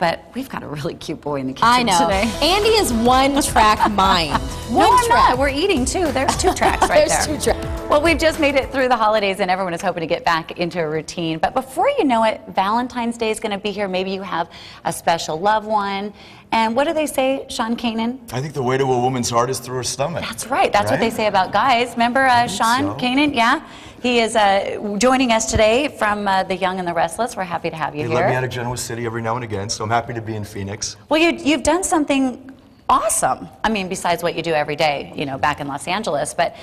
But we've got a really cute boy in the kitchen I know. today. Andy is one-track mind. No, I'm not. We're eating too. There's 2 tracks right there. There's 2 tracks. Well, we've just made it through the holidays and everyone is hoping to get back into a routine. But before you know it, Valentine's Day is going to be here. Maybe you have a special loved one. And what do they say, Sean Kanan? I think the way to a woman's heart is through her stomach. That's right. That's what they say about guys. Remember Sean Kanan? Yeah. He is joining us today from The Young and the Restless. We're happy to have you They here. let me out of Genoa City every now and again, so I'm happy to be in Phoenix. Well, you've done something awesome. I mean, besides what you do every day, you know, back in Los Angeles. But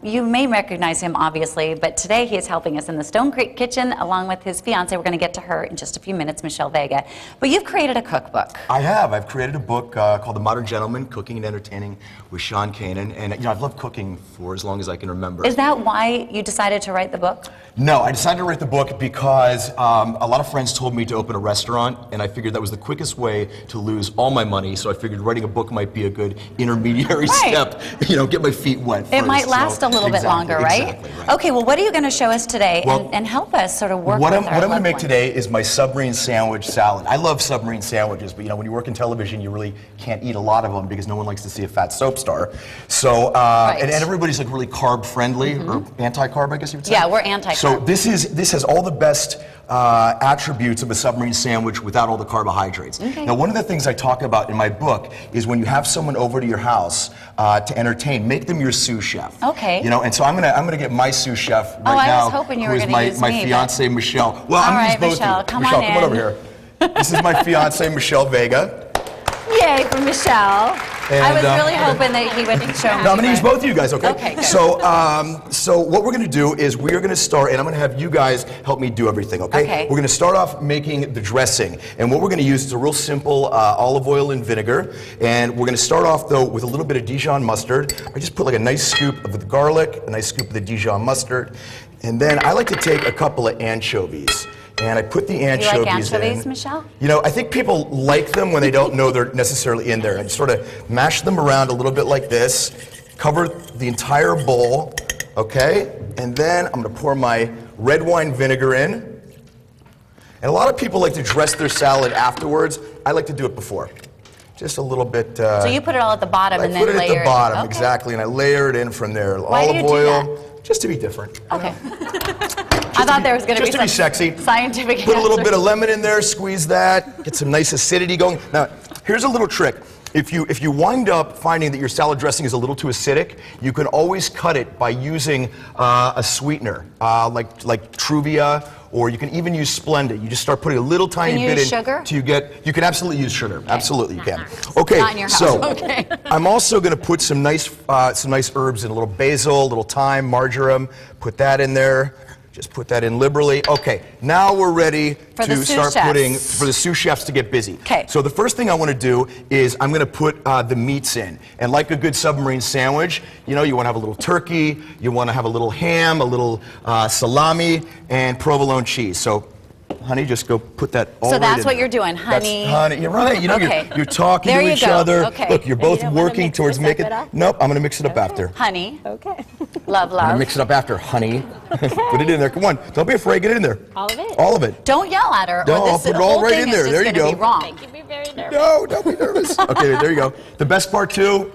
you may recognize him, obviously. But today he is helping us in the Stone Creek kitchen along with his fiance. We're going to get to her in just a few minutes, Michelle Vega. But you've created a cookbook. I have. I've created a book called The Modern Gentleman, Cooking and Entertaining with Sean Kanan. And, you know, I've loved cooking for as long as I can remember. Is that why you decided to write the book? No, I decided to write the book because a lot of friends told me to open a restaurant, and I figured that was the quickest way to lose all my money, so I figured writing a book might be a good intermediary step, you know, get my feet wet first. It might last a little bit longer, right? Exactly, right? Okay, well, what are you going to show us today and help us sort of work with our What I'm going to make ones? today is my submarine sandwich salad. I love submarine sandwiches, but you know, when you work in television, you really can't eat a lot of them because no one likes to see a fat soap star. So, and everybody's like really carb friendly or anti-carb, I guess you would say. Yeah, we're anti-carb. So this has all the best attributes of a submarine sandwich without all the carbohydrates. Okay. Now, one of the things I talk about in my book is when you have someone over to your house to entertain, make them your sous chef. Okay. You know, and so I'm gonna get my sous chef right now. I was hoping you were who is going to use my me, fiance Michelle. Well, I'm All gonna right, use both Michelle, of you. come Michelle, on come on in. over here. This is my fiance Michelle Vega. Yay for Michelle. I was really hoping that he would show me. No, I'm going to use both of you guys, okay? Okay, good. So what we're going to do is we're going to start, and I'm going to have you guys help me do everything, okay? Okay. We're going to start off making the dressing, and what we're going to use is a real simple olive oil and vinegar, and we're going to start off, though, with a little bit of Dijon mustard. I just put like a nice scoop of the garlic, a nice scoop of the Dijon mustard, and then I like to take a couple of anchovies. And I put the anchovies You like anchovies, in. Michelle? You know, I think people like them when they don't know they're necessarily in there. I just sort of mash them around a little bit like this, cover the entire bowl, okay? And then I'm gonna pour my red wine vinegar in. And a lot of people like to dress their salad afterwards. I like to do it before. Just a little bit. So you put it all at the bottom and then layer it. I put it at the bottom, Okay. exactly, and I layer it in from there. Why do you Olive do oil, that? just to be different. Okay. I thought there was going to be Just to be some sexy. scientific Put a little answer. bit of lemon in there, squeeze that, get some nice acidity going. Now, here's a little trick. If you wind up finding that your salad dressing is a little too acidic, you can always cut it by using a sweetener, like Truvia, or you can even use Splenda. You just start putting a little tiny Can you bit use in. sugar? You can absolutely use sugar. Absolutely, you can. Okay, Not in your house. so Okay. I'm also going to put some nice herbs in, a little basil, a little thyme, marjoram. Put that in there. Just put that in liberally. Okay, now we're ready to start putting, for the sous chefs to get busy. Okay. So the first thing I want to do is I'm going to put the meats in. And like a good submarine sandwich, you know, you want to have a little turkey, you want to have a little ham, a little salami, and provolone cheese. So, honey, just go put that all So right that's in what there. you're doing, honey. That's, honey, you're right. You know, Okay. you're talking There to you each go. other. Okay. Look, you're And both you don't wanna working mix towards this making. up at all? Nope, I'm going to mix it up after. Honey. Okay. Love, I'm going to love. mix it up after, honey. Put it in there. Come on. Don't be afraid. Get it in there. All of it? All of it. Don't yell at her. No, or I'll this put it whole all right thing in is there. just There you gonna go. Be wrong. Make me very nervous. No, don't be nervous. Okay, there you go. The best part, too,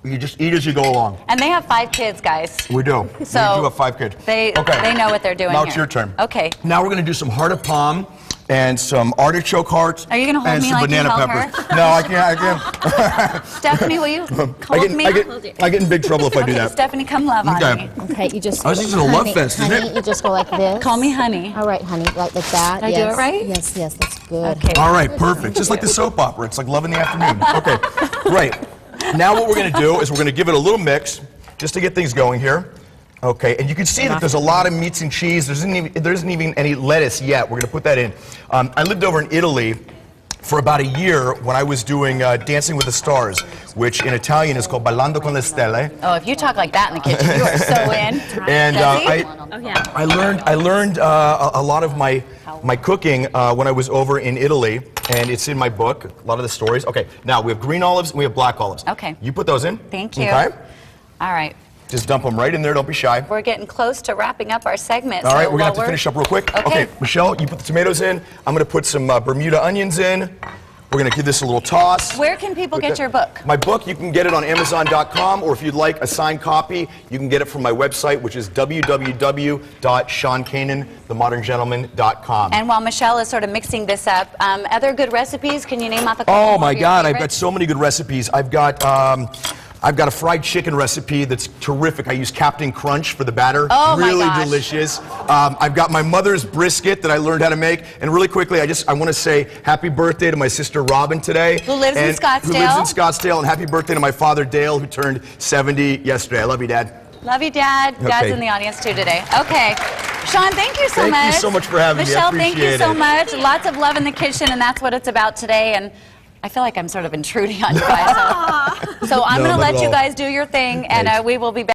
you just eat as you go along. And they have 5 kids, guys. We do. So we do have 5 kids. They know what they're doing Now here. it's your turn. Okay. Now we're going to do some heart of palm and some artichoke hearts. Are you gonna hold and me some like you banana held peppers. her? No, I can't. Stephanie, will you hold me? I get in big trouble if I do Okay, that. Stephanie, come love on Okay. me. Okay, you just. Oh, this is a love fest, isn't honey, it? you just go like this. Call me honey. All right, honey, like that. Did I do yes. it right? Yes, yes, that's good. Okay. All right, perfect. Just like the soap opera. It's like Love in the Afternoon. Okay, great. Now what we're going to do is we're going to give it a little mix just to get things going here. Okay, and you can see that there's a lot of meats and cheese. There isn't even any lettuce yet. We're going to put that in. I lived over in Italy for about a year when I was doing Dancing with the Stars, which in Italian is called Ballando con le Stelle. Oh, if you talk like that in the kitchen, you are so in. And Desi? I learned a lot of my cooking when I was over in Italy, and it's in my book, a lot of the stories. Okay, now we have green olives and we have black olives. Okay. You put those in. Thank you. Okay. All right. Just dump them right in there. Don't be shy. We're getting close to wrapping up our segment. All right, so we're going to have while to finish up real quick. Okay. Michelle, you put the tomatoes in. I'm going to put some Bermuda onions in. We're going to give this a little toss. Where can people get your book? My book, you can get it on Amazon.com, or if you'd like a signed copy, you can get it from my website, which is www.SeanCananTheModernGentleman.com. And while Michelle is sort of mixing this up, other good recipes, can you name off a couple more Oh my of your God, I've got favorites? so many good recipes. I've got a fried chicken recipe that's terrific. I use Captain Crunch for the batter. Oh my really gosh. delicious. I've got my mother's brisket that I learned how to make. And really quickly, I want to say happy birthday to my sister Robin today. Who lives in Scottsdale. Who lives in Scottsdale. And happy birthday to my father Dale, who turned 70 yesterday. I love you, Dad. Love you, Dad. Dad's Okay. in the audience too today. Okay. Sean, thank you so much. Thank you so much for having me. I Michelle, thank you appreciate so it. much. Lots of love in the kitchen, and that's what it's about today. And I feel like I'm sort of intruding on you guys. So I'm No, going to not let at you all. guys do your thing, and Thanks. we will be back.